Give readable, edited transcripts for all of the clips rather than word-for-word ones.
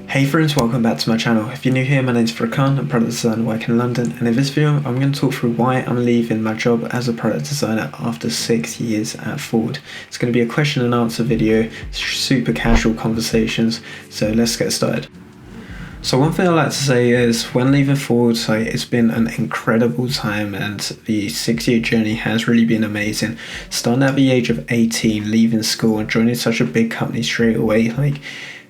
Hey friends, welcome back to my channel. If you're new here, my name's Furkan, I'm a product designer working in London, and in this video I'm going to talk through why I'm leaving my job as a product designer after 6 years at Ford. It's going to be a question and answer video, super casual conversations, so let's get started. So one thing I like to say is when leaving Ford, it's been an incredible time and the 6-year journey has really been amazing. Starting at the age of 18, leaving school and joining such a big company straight away,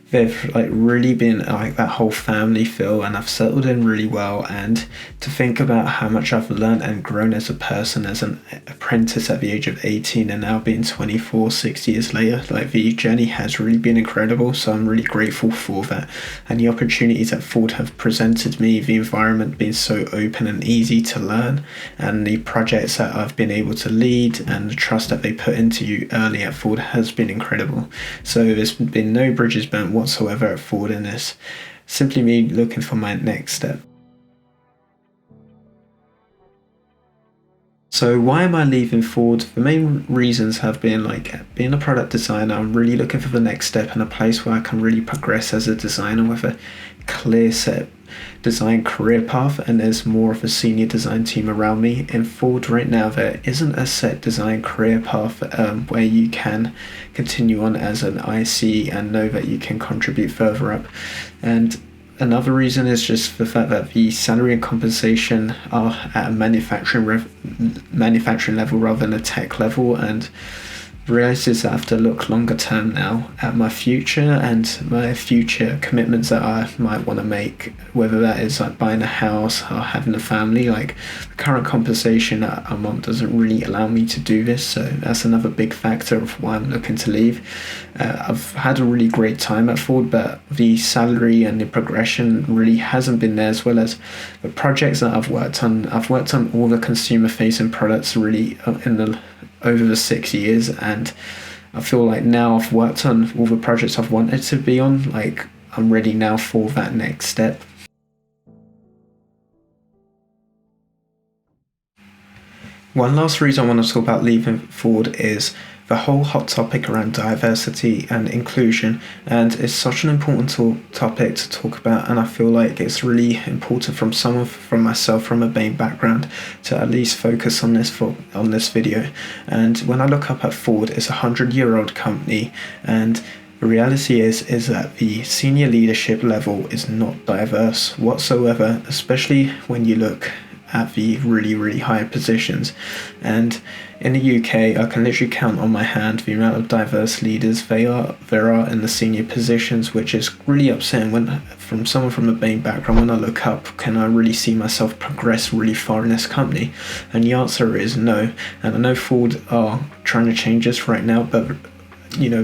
they've really been that whole family feel, and I've settled in really well. And to think about how much I've learned and grown as a person, as an apprentice at the age of 18 and now being 24, 6 years later, the journey has really been incredible. So I'm really grateful for that, and the opportunities that Ford have presented me, the environment being so open and easy to learn, and the projects that I've been able to lead and the trust that they put into you early at Ford has been incredible. So there's been no bridges burnt whatsoever at Ford in this. Simply me looking for my next step. So why am I leaving Ford? The main reasons have been being a product designer, I'm really looking for the next step and a place where I can really progress as a designer with a clear set design career path, and there's more of a senior design team around me. In Ford right now there isn't a set design career path where you can continue on as an IC and know that you can contribute further up. And another reason is just the fact that the salary and compensation are at a manufacturing level rather than a tech level, and the reality is that I have to look longer term now at my future and my future commitments that I might want to make, whether that is buying a house or having a family. The current compensation that I'm on doesn't really allow me to do this, so that's another big factor of why I'm looking to leave. I've had a really great time at Ford, but the salary and the progression really hasn't been there, as well as the projects that I've worked on. I've worked on all the consumer facing products really over the 6 years, and I feel like now I've worked on all the projects I've wanted to be on. I'm ready now for that next step. One last reason I want to talk about leaving Ford is the whole hot topic around diversity and inclusion, and it's such an important topic to talk about, and I feel like it's really important from someone from myself from a BAME background to at least focus on this video. And when I look up at Ford, it's a 100-year-old company, and the reality is that the senior leadership level is not diverse whatsoever, especially when you look at the really high positions. And in the UK, I can literally count on my hand the amount of diverse leaders there are in the senior positions, which is really upsetting from someone from a BAME background. When I look up, can I really see myself progress really far in this company? And the answer is no. And I know Ford are trying to change this right now, but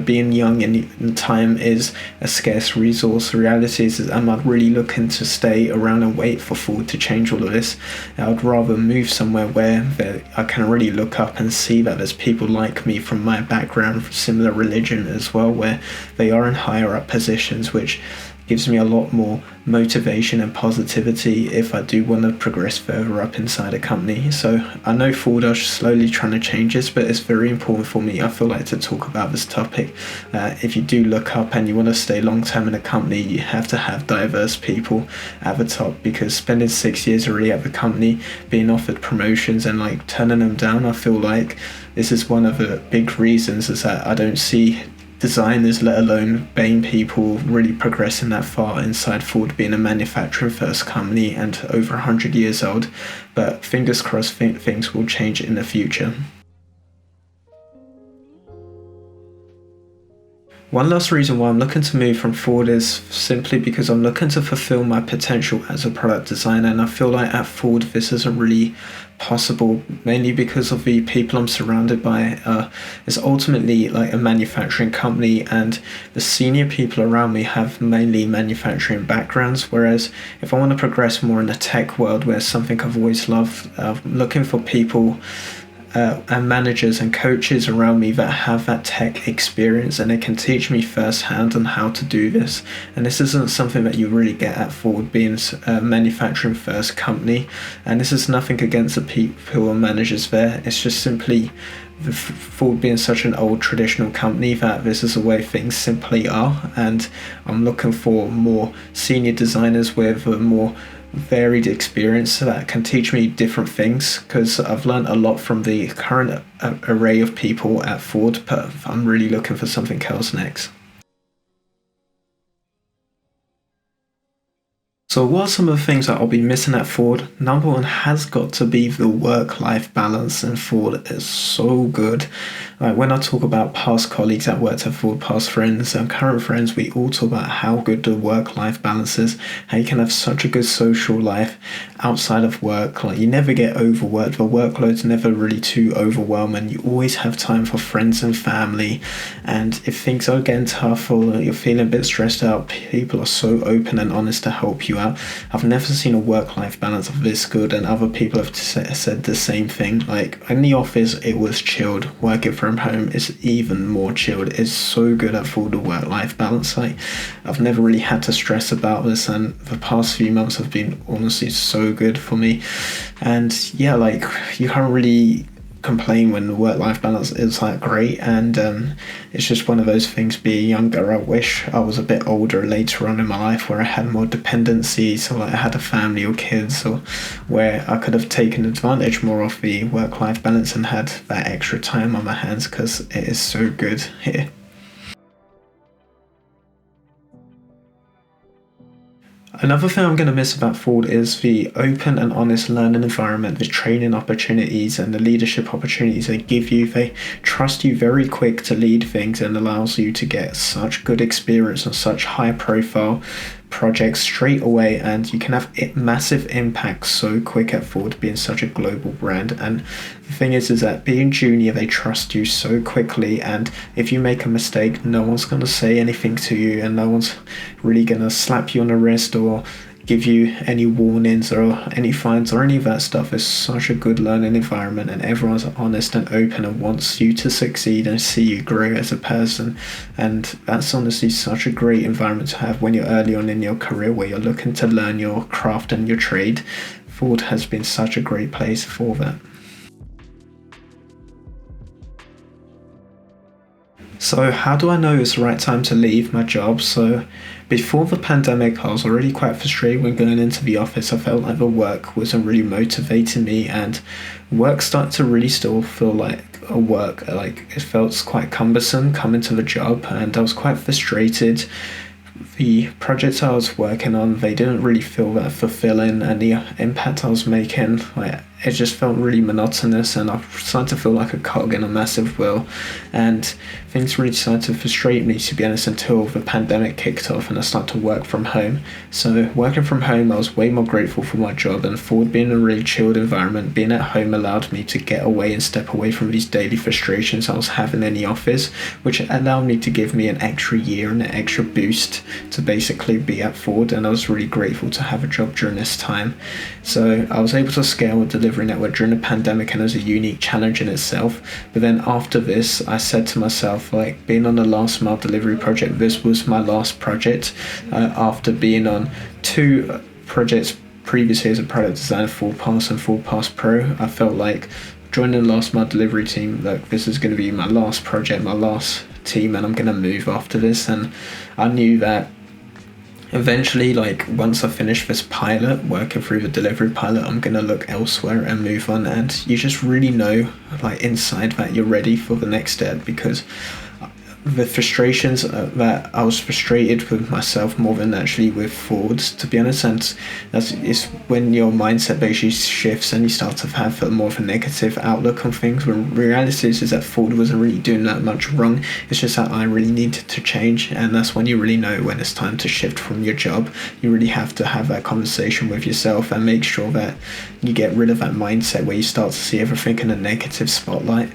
being young and time is a scarce resource. The reality is I'm not really looking to stay around and wait for Ford to change all of this. I would rather move somewhere where I can really look up and see that there's people like me from my background, similar religion as well, where they are in higher up positions, which gives me a lot more motivation and positivity if I do want to progress further up inside a company. So I know Ford are slowly trying to change this, but it's very important for me, I feel like, to talk about this topic. If you do look up and you want to stay long term in a company, you have to have diverse people at the top, because spending 6 years already at the company, being offered promotions and turning them down, I feel like this is one of the big reasons is that I don't see designers, let alone BAME people, really progressing that far inside Ford, being a manufacturing first company and over 100 years old. But fingers crossed things will change in the future. One last reason why I'm looking to move from Ford is simply because I'm looking to fulfill my potential as a product designer, and I feel like at Ford this isn't really possible, mainly because of the people I'm surrounded by. It's ultimately a manufacturing company, and the senior people around me have mainly manufacturing backgrounds, whereas if I want to progress more in the tech world, where something I've always loved, looking for people and managers and coaches around me that have that tech experience, and they can teach me firsthand on how to do this. And this isn't something that you really get at Ford, being a manufacturing first company. And this is nothing against the people or managers there. It's just simply Ford being such an old traditional company that this is the way things simply are. And I'm looking for more senior designers with a more varied experience that can teach me different things, because I've learned a lot from the current array of people at Ford, but I'm really looking for something else next. So what are some of the things that I'll be missing at Ford? Number one has got to be the work-life balance, and Ford is so good. Like when I talk about past colleagues that worked at Ford, past friends and current friends, we all talk about how good the work-life balance is, how you can have such a good social life outside of work. Like you never get overworked, the workload's never really too overwhelming. You always have time for friends and family, and if things are getting tough or you're feeling a bit stressed out, people are so open and honest to help you out. I've never seen a work-life balance of this good, and other people have said the same thing. Like in the office it was chilled, working from home is even more chilled. It's so good at Ford, the work-life balance. Like I've never really had to stress about this, and the past few months have been honestly so good for me. And yeah, like you can't really complain when the work-life balance is like great. And it's just one of those things. Being younger, I wish I was a bit older later on in my life where I had more dependencies, so like I had a family or kids, or where I could have taken advantage more of the work-life balance and had that extra time on my hands, because it is so good here. Another thing I'm going to miss about Ford is the open and honest learning environment, the training opportunities and the leadership opportunities they give you. They trust you very quick to lead things and allows you to get such good experience on such high profile projects straight away, and you can have massive impact so quick at Ford, being such a global brand. And the thing is that being junior, they trust you so quickly, and if you make a mistake, no one's going to say anything to you, and no one's really going to slap you on the wrist or give you any warnings or any fines or any of that stuff. It's such a good learning environment, and everyone's honest and open and wants you to succeed and see you grow as a person. And that's honestly such a great environment to have when you're early on in your career, where you're looking to learn your craft and your trade. Ford has been such a great place for that. So how do I know it's the right time to leave my job? So before the pandemic, I was already quite frustrated when going into the office. I felt like the work wasn't really motivating me, and work started to really still feel like a work. Like it felt quite cumbersome coming to the job, and I was quite frustrated. The projects I was working on, they didn't really feel that fulfilling, and the impact I was making, like, it just felt really monotonous, and I started to feel like a cog in a massive wheel, and things really started to frustrate me, to be honest, until the pandemic kicked off and I started to work from home. So working from home, I was way more grateful for my job, and Ford being a really chilled environment, being at home allowed me to get away and step away from these daily frustrations I was having in the office, which allowed me to give me an extra year and an extra boost to basically be at Ford. And I was really grateful to have a job during this time. So I was able to scale a delivery network during the pandemic, and it was a unique challenge in itself. But then after this, I said to myself, like, being on the last mile delivery project, this was my last project. After being on two projects previously as a product designer, Full Pass and Full Pass Pro, I felt like joining the last mile delivery team, like, this is going to be my last project, my last team, and I'm going to move after this. And I knew that eventually, like, once I finish this pilot, working through the delivery pilot, I'm going to look elsewhere and move on. And you just really know, like, inside that you're ready for the next step, because the frustrations that I was frustrated with myself more than actually with Ford, to be honest. And it's when your mindset basically shifts and you start to have more of a negative outlook on things, when reality is that Ford wasn't really doing that much wrong. It's just that I really needed to change, and that's when you really know when it's time to shift from your job. You really have to have that conversation with yourself and make sure that you get rid of that mindset where you start to see everything in a negative spotlight.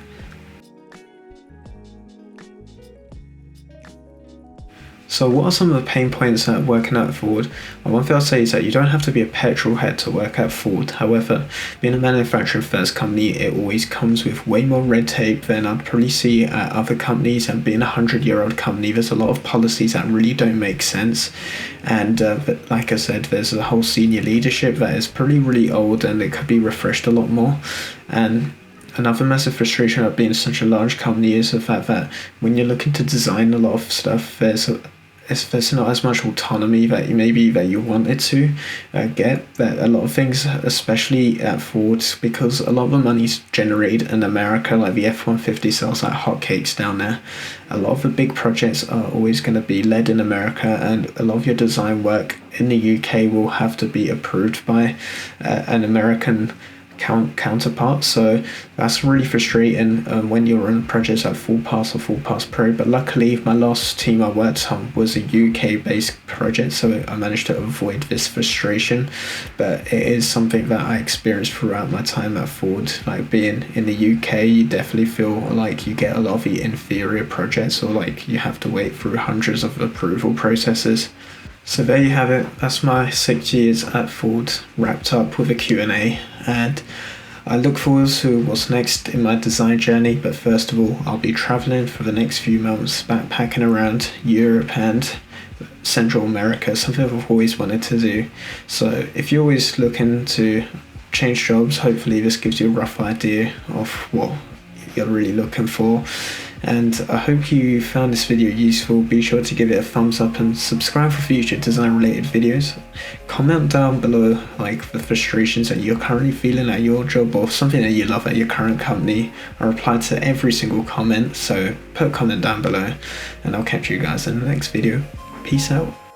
So what are some of the pain points at working at Ford? Well, one thing I'll say is that you don't have to be a petrol head to work at Ford. However, being a manufacturing first company, it always comes with way more red tape than I'd probably see at other companies. And being a 100-year-old company, there's a lot of policies that really don't make sense. And but like I said, there's a whole senior leadership that is probably really old, and it could be refreshed a lot more. And another massive frustration of being such a large company is the fact that when you're looking to design a lot of stuff, there's not as much autonomy that you wanted to get. That a lot of things, especially at Ford, because a lot of the money's generated in America, like the F-150 sells like hotcakes down there. A lot of the big projects are always going to be led in America, and a lot of your design work in the UK will have to be approved by an American counterpart. So that's really frustrating when you're on projects like Full Pass or Full Pass Pro. But luckily my last team I worked on was a UK based project, so I managed to avoid this frustration. But it is something that I experienced throughout my time at Ford. Like being in the UK, you definitely feel like you get a lot of the inferior projects, or like you have to wait through hundreds of approval processes. So there you have it. That's my 6 years at Ford wrapped up with a Q&A, and I look forward to what's next in my design journey. But first of all, I'll be traveling for the next few months, backpacking around Europe and Central America, something I've always wanted to do. So if you're always looking to change jobs, hopefully this gives you a rough idea of what you're really looking for. And I hope you found this video useful. Be sure to give it a thumbs up and subscribe for future design related videos. Comment down below like the frustrations that you're currently feeling at your job, or something that you love at your current company. I reply to every single comment, so put a comment down below, and I'll catch you guys in the next video. Peace out.